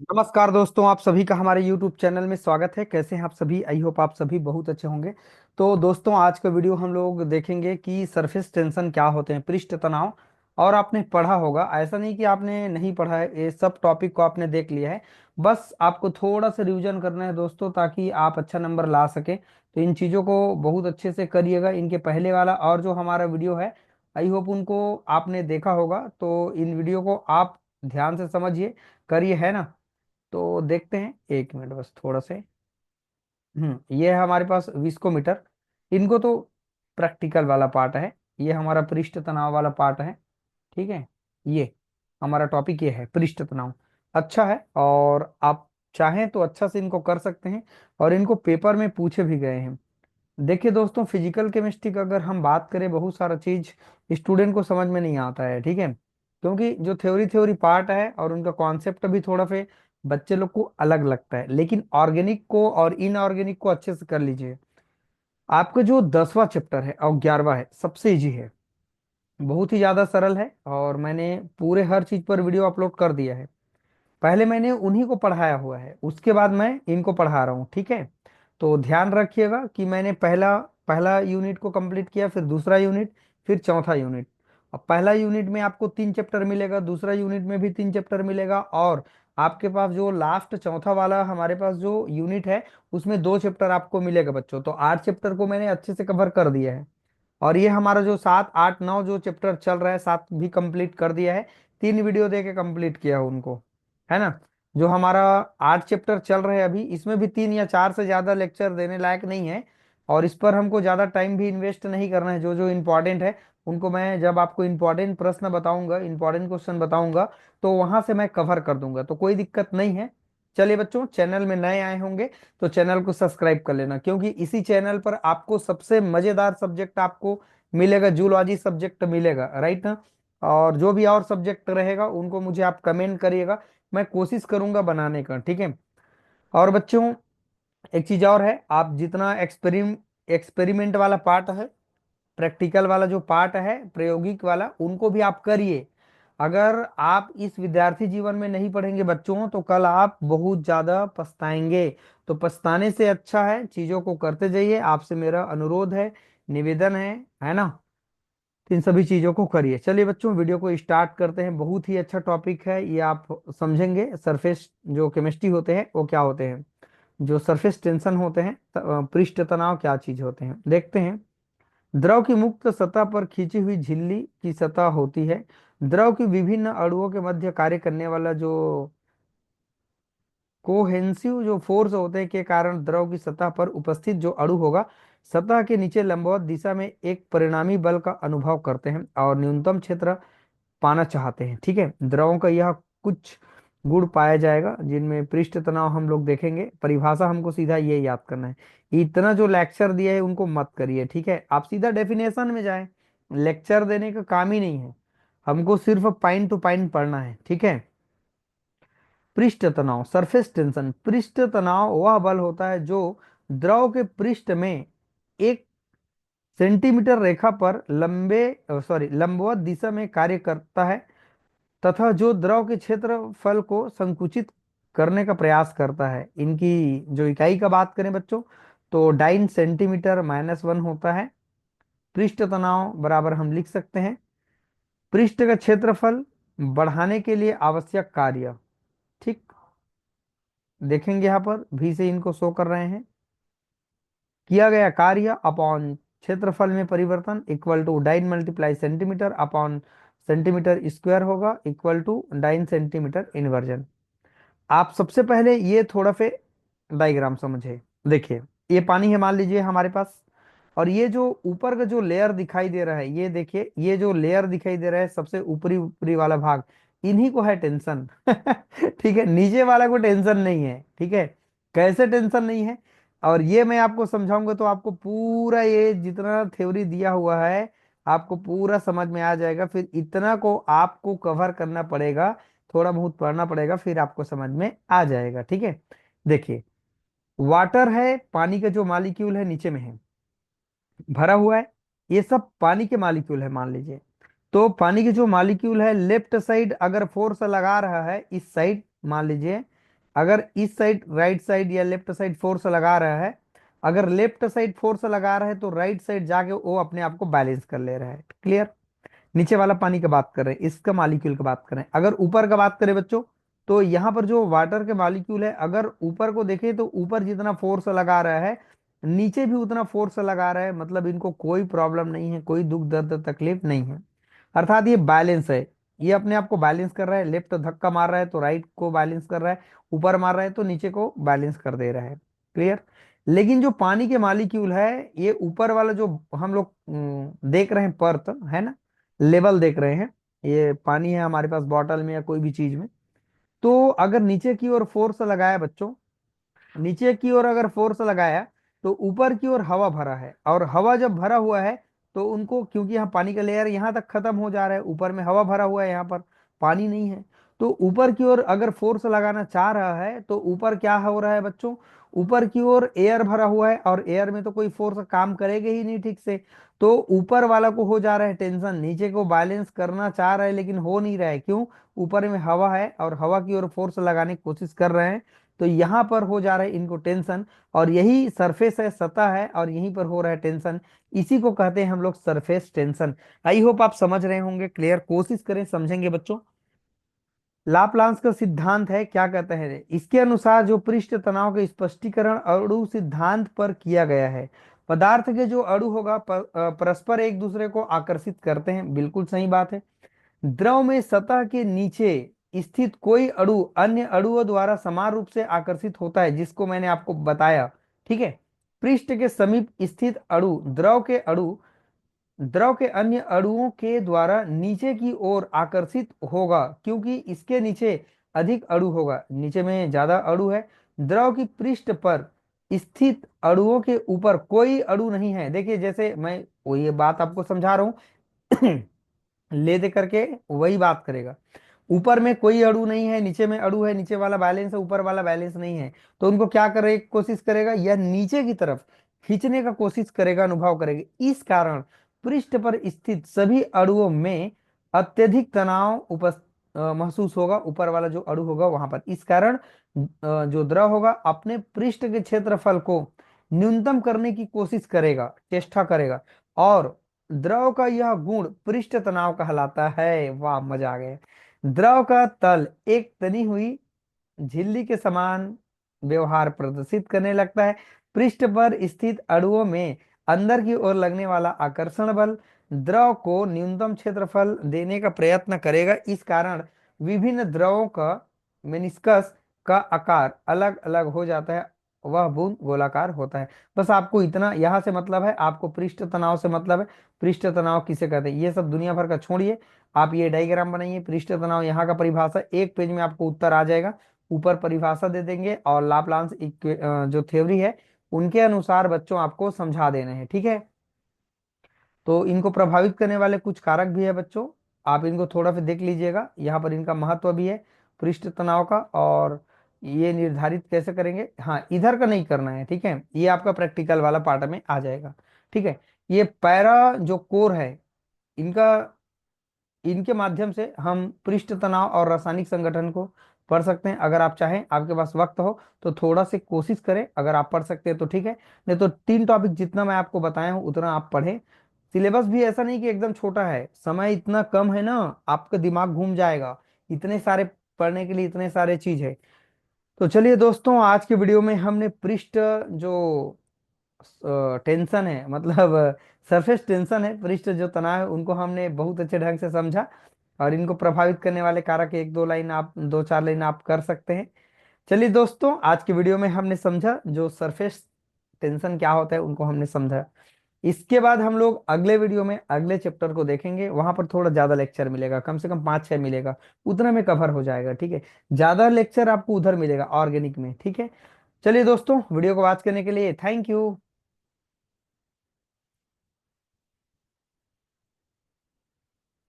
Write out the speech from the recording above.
नमस्कार दोस्तों, आप सभी का हमारे YouTube चैनल में स्वागत है। कैसे हैं आप सभी? आई होप आप सभी बहुत अच्छे होंगे। तो दोस्तों, आज का वीडियो हम लोग देखेंगे कि सरफेस टेंशन क्या होते हैं, पृष्ठ तनाव। और आपने पढ़ा होगा, ऐसा नहीं कि आपने नहीं पढ़ा है, ये सब टॉपिक को आपने देख लिया है। बस आपको थोड़ा सा रिवीजन करना है दोस्तों, ताकि आप अच्छा नंबर ला सके। तो इन चीज़ों को बहुत अच्छे से करिएगा। इनके पहले वाला और जो हमारा वीडियो है, आई होप उनको आपने देखा होगा। तो इन वीडियो को आप ध्यान से समझिए, करिए, है ना। तो देखते हैं, एक मिनट बस थोड़ा से। ये है हमारे पास विस्कोमीटर। इनको तो प्रैक्टिकल वाला पार्ट है। ये हमारा पृष्ठ तनाव वाला पार्ट है। ठीक है। ये हमारा टॉपिक ये है, पृष्ठ तनाव। अच्छा है, और आप चाहें तो अच्छा से इनको कर सकते हैं। और इनको पेपर में पूछे भी गए हैं। देखिए दोस्तों, फिजिकल केमिस्ट्री का अगर हम बात करें, बहुत सारा चीज स्टूडेंट को समझ में नहीं आता है। ठीक है। क्योंकि जो थ्योरी थ्योरी पार्ट है और उनका कॉन्सेप्ट भी थोड़ा से बच्चे लोग को अलग लगता है। लेकिन ऑर्गेनिक को और इनऑर्गेनिक को अच्छे से कर लीजिए। आपका जो 10वां चैप्टर है और 11वां है, सबसे इजी है। बहुत ही ज्यादा सरल है, और मैंने पूरे हर चीज पर वीडियो अपलोड कर दिया है। पहले मैंने उन्हीं को पढ़ाया हुआ है, उसके बाद मैं इनको पढ़ा रहा हूँ। ठीक है। तो ध्यान रखिएगा कि मैंने पहला पहला यूनिट को कंप्लीट किया, फिर दूसरा यूनिट, फिर चौथा यूनिट। अब पहला यूनिट में आपको 3 चैप्टर मिलेगा, दूसरा यूनिट में भी 3 चैप्टर मिलेगा, और आपके पास जो लास्ट चौथा वाला हमारे पास जो यूनिट है, उसमें 2 चैप्टर आपको मिलेगा बच्चों। तो 8 चैप्टर को मैंने अच्छे से कवर कर दिया है। और ये हमारा जो 7 8 9 जो चैप्टर चल रहा है, 7 भी कंप्लीट कर दिया है। 3 वीडियो दे के कंप्लीट किया है उनको, है ना। जो हमारा 8 चैप्टर चल रहे हैं अभी, इसमें भी 3 या 4 से ज्यादा लेक्चर देने लायक नहीं है। और इस पर हमको ज्यादा टाइम भी इन्वेस्ट नहीं करना है। जो जो इम्पोर्टेंट है उनको मैं, जब आपको इम्पोर्टेंट प्रश्न बताऊंगा, इम्पोर्टेंट क्वेश्चन बताऊंगा, तो वहां से मैं कवर कर दूंगा। तो कोई दिक्कत नहीं है। चलिए बच्चों, चैनल में नए आए होंगे तो चैनल को सब्सक्राइब कर लेना, क्योंकि इसी चैनल पर आपको सबसे मजेदार सब्जेक्ट आपको मिलेगा, जूलॉजी सब्जेक्ट मिलेगा, राइट ना। और जो भी और सब्जेक्ट रहेगा उनको मुझे आप कमेंट करिएगा, मैं कोशिश करूंगा बनाने का। ठीक है। और बच्चों, एक चीज और है, आप जितना एक्सपेरिमेंट वाला पार्ट है, प्रैक्टिकल वाला जो पार्ट है, प्रायोगिक वाला, उनको भी आप करिए। अगर आप इस विद्यार्थी जीवन में नहीं पढ़ेंगे बच्चों, तो कल आप बहुत ज्यादा पछताएंगे। तो पछताने से अच्छा है चीजों को करते जाइए। आपसे मेरा अनुरोध है, निवेदन है ना। तो इन सभी चीजों को करिए। चलिए बच्चों, वीडियो को स्टार्ट करते हैं। बहुत ही अच्छा टॉपिक है ये, आप समझेंगे। सरफेस जो केमिस्ट्री होते हैं वो क्या होते हैं, जो सरफेस टेंशन होते हैं, पृष्ठ तनाव क्या चीज होते हैं, देखते हैं। द्रव की मुक्त सतह पर खींची हुई झिल्ली की सतह होती है। द्रव की विभिन्न अणुओं के मध्य कार्य करने वाला जो कोहेंसिव जो फोर्स होते हैं के कारण द्रव की सतह पर उपस्थित जो अणु होगा, सतह के नीचे लंबवत दिशा में एक परिणामी बल का अनुभव करते हैं और न्यूनतम क्षेत्र पाना चाहते हैं। ठीक है। द्रवों का यह कुछ गुण पाया जाएगा, जिनमें पृष्ठ तनाव हम लोग देखेंगे। परिभाषा हमको सीधा ये याद करना है। इतना जो लेक्चर दिया है उनको मत करिए। ठीक है। आप सीधा डेफिनेशन में जाएं। लेक्चर देने का काम ही नहीं है, हमको सिर्फ पॉइंट टू पॉइंट पढ़ना है। ठीक है। पृष्ठ तनाव, सरफेस टेंशन। पृष्ठ तनाव वह बल होता है जो द्रव के पृष्ठ में 1 सेंटीमीटर रेखा पर लंबवत दिशा में कार्य करता है, तथा जो द्रव के क्षेत्रफल को संकुचित करने का प्रयास करता है। इनकी जो इकाई का बात करें बच्चों, तो डाइन सेंटीमीटर -1 होता है। पृष्ठ तनाव बराबर हम लिख सकते हैं, पृष्ठ का क्षेत्रफल बढ़ाने के लिए आवश्यक कार्य। ठीक। देखेंगे यहाँ पर भी से इनको शो कर रहे हैं। किया गया कार्य अपॉन क्षेत्रफल में परिवर्तन equal to dyne multiply centimetre upon centimetre square होगा, equal to dyne centimetre inversion. आप सबसे पहले ये थोड़ा से डायग्राम समझे। देखिए, ये पानी है मान लीजिए हमारे पास, और ये जो ऊपर का जो लेयर दिखाई दे रहा है, ये देखिए, ये जो लेयर दिखाई दे रहा है सबसे ऊपरी ऊपरी वाला भाग, इन्हीं को है टेंशन। ठीक है। नीचे वाला को टेंशन नहीं है। ठीक है। कैसे टेंशन नहीं है, और ये मैं आपको समझाऊंगा तो आपको पूरा ये जितना थ्योरी दिया हुआ है आपको पूरा समझ में आ जाएगा। फिर इतना को आपको कवर करना पड़ेगा, थोड़ा बहुत पढ़ना पड़ेगा, फिर आपको समझ में आ जाएगा। ठीक है। देखिए, वाटर है, पानी का जो मालिक्यूल है नीचे में है, भरा हुआ है। ये सब पानी के मालिक्यूल है मान लीजिए। तो पानी के जो मालिक्यूल है, लेफ्ट साइड अगर फोर्स लगा रहा है इस साइड, मान लीजिए अगर इस साइड राइट साइड या लेफ्ट साइड फोर्स लगा रहा है, अगर लेफ्ट साइड फोर्स लगा रहा है तो राइट साइड जाके वो अपने आप को बैलेंस कर ले रहा है। क्लियर। नीचे वाला पानी की बात कर रहे हैं, इसका मॉलिक्यूल की बात करें। अगर ऊपर का बात करें बच्चों, तो यहाँ पर जो वाटर के मॉलिक्यूल है, अगर ऊपर को देखें तो ऊपर जितना फोर्स लगा रहा है नीचे भी उतना फोर्स लगा रहा है, मतलब इनको कोई प्रॉब्लम नहीं है, कोई दुख दर्द तकलीफ नहीं है, अर्थात ये बैलेंस है। ये अपने आप को बैलेंस कर रहा है, लेफ्ट धक्का मार रहा है तो राइट को बैलेंस कर रहा है, ऊपर मार रहा है तो नीचे को बैलेंस कर दे रहा है। क्लियर। लेकिन जो पानी के मॉलिक्यूल है, ये ऊपर वाला जो हम लोग देख रहे हैं परत है ना, लेवल देख रहे हैं, ये पानी है हमारे पास बॉटल में या कोई भी चीज में, तो अगर नीचे की ओर फोर्स लगाया बच्चों, नीचे की ओर अगर फोर्स लगाया तो ऊपर की ओर हवा भरा है, और हवा जब भरा हुआ है तो उनको, क्योंकि यहाँ पानी का लेयर यहाँ तक खत्म हो जा रहा है, ऊपर में हवा भरा हुआ है, यहाँ पर पानी नहीं है, तो ऊपर की ओर अगर फोर्स लगाना चाह रहा है तो ऊपर क्या हो रहा है बच्चों, ऊपर की ओर एयर भरा हुआ है, और एयर में तो कोई फोर्स काम करेगा ही नहीं ठीक से, तो ऊपर वाला को हो जा रहा है टेंशन, नीचे को बैलेंस करना चाह रहा है लेकिन हो नहीं रहा है, क्यों, ऊपर में हवा है और हवा की ओर फोर्स लगाने की कोशिश कर रहे हैं, तो यहाँ पर हो जा रहा है इनको टेंशन, और यही सरफेस है, सतह है, और यहीं पर हो रहा है टेंशन, इसी को कहते हैं हम लोग सरफेस टेंशन। आई होप आप समझ रहे होंगे। क्लियर। कोशिश करें समझेंगे बच्चों। लाप्लांस का सिद्धांत है, क्या कहते हैं, इसके अनुसार जो पृष्ठ तनाव का स्पष्टीकरण अणु सिद्धांत पर किया गया है, पदार्थ के जो अणु होगा परस्पर एक दूसरे को आकर्षित करते हैं, बिल्कुल सही बात है। द्रव में सतह के नीचे स्थित कोई अणु अन्य अणुओं द्वारा समान रूप से आकर्षित होता है, जिसको मैंने आपको बताया। ठीक है। पृष्ठ के समीप स्थित अणु द्रव के अन्य अणुओं के द्वारा नीचे की ओर आकर्षित होगा, क्योंकि इसके नीचे अधिक अणु होगा, नीचे में ज्यादा अणु है। द्रव की पृष्ठ पर स्थित अणुओं के ऊपर कोई अणु नहीं है। देखिए जैसे मैं वो ये बात आपको समझा रहा हूं ले दे करके वही बात करेगा। ऊपर में कोई अड़ू नहीं है, नीचे में अड़ू है, नीचे वाला बैलेंस है, ऊपर वाला बैलेंस नहीं है, तो उनको क्या करे कोशिश करेगा, यह नीचे की तरफ खींचने का कोशिश करेगा, अनुभव करेगा। इस कारण पृष्ठ पर स्थित सभी अणुओं में अत्यधिक तनाव महसूस होगा, ऊपर वाला जो अणु होगा वहां पर। इस कारण जो द्रव होगा अपने पृष्ठ के क्षेत्रफल को न्यूनतम करने की कोशिश करेगा, चेष्टा करेगा, और द्रव का यह गुण पृष्ठ तनाव कहलाता है। वाह, मजा आ गया। द्रव का तल एक तनी हुई झिल्ली के समान व्यवहार प्रदर्शित करने लगता है। पृष्ठ पर स्थित अणुओं में अंदर की ओर लगने वाला आकर्षण बल द्रव को न्यूनतम क्षेत्रफल देने का प्रयत्न करेगा। इस कारण विभिन्न द्रवों का मेनिस्कस का आकार अलग अलग हो जाता है, वह बूंद गोलाकार होता है। बस आपको इतना यहाँ से मतलब है, आपको पृष्ठ तनाव से मतलब है। पृष्ठ तनाव किसे कहते हैं ये सब दुनिया भर का छोड़िए, आप ये डायग्राम बनाइए, पृष्ठ तनाव यहाँ का परिभाषा एक पेज में आपको उत्तर आ जाएगा, ऊपर परिभाषा दे देंगे, और लाप्लांस जो थ्योरी है उनके अनुसार बच्चों आपको समझा देना है। ठीक है। तो इनको प्रभावित करने वाले कुछ कारक भी है बच्चों, आप इनको थोड़ा सा देख लीजिएगा, यहाँ पर इनका महत्व भी है पृष्ठ तनाव का, और ये निर्धारित कैसे करेंगे, हाँ इधर का नहीं करना है, ठीक है, ये आपका प्रैक्टिकल वाला पार्ट में आ जाएगा। ठीक है। ये पैरा जो कोर है इनका, इनके माध्यम से हम पृष्ठ तनाव और रासायनिक संगठन को पढ़ सकते हैं। अगर आप चाहें, आपके पास वक्त हो तो थोड़ा से कोशिश करें, अगर आप पढ़ सकते हैं तो ठीक है, नहीं तो 3 टॉपिक जितना मैं आपको बताया हूँ उतना आप पढ़ें। सिलेबस भी ऐसा नहीं कि एकदम छोटा है, समय इतना कम है ना, आपका दिमाग घूम जाएगा, इतने सारे पढ़ने के लिए इतने सारे चीज है। तो चलिए दोस्तों, आज के वीडियो में हमने पृष्ठ जो टेंशन है, मतलब सरफेस टेंशन है, पृष्ठ जो तनाव है, उनको हमने बहुत अच्छे ढंग से समझा, और इनको प्रभावित करने वाले कारक एक दो लाइन आप, दो चार लाइन आप कर सकते हैं। चलिए दोस्तों, आज की वीडियो में हमने समझा जो सरफेस टेंशन क्या होता है, उनको हमने समझा। इसके बाद हम लोग अगले वीडियो में अगले चैप्टर को देखेंगे, वहां पर थोड़ा ज्यादा लेक्चर मिलेगा, कम से कम 5-6 मिलेगा, उतना में कवर हो जाएगा। ठीक है। ज्यादा लेक्चर आपको उधर मिलेगा ऑर्गेनिक में। ठीक है। चलिए दोस्तों, वीडियो को वॉच करने के लिए थैंक यू।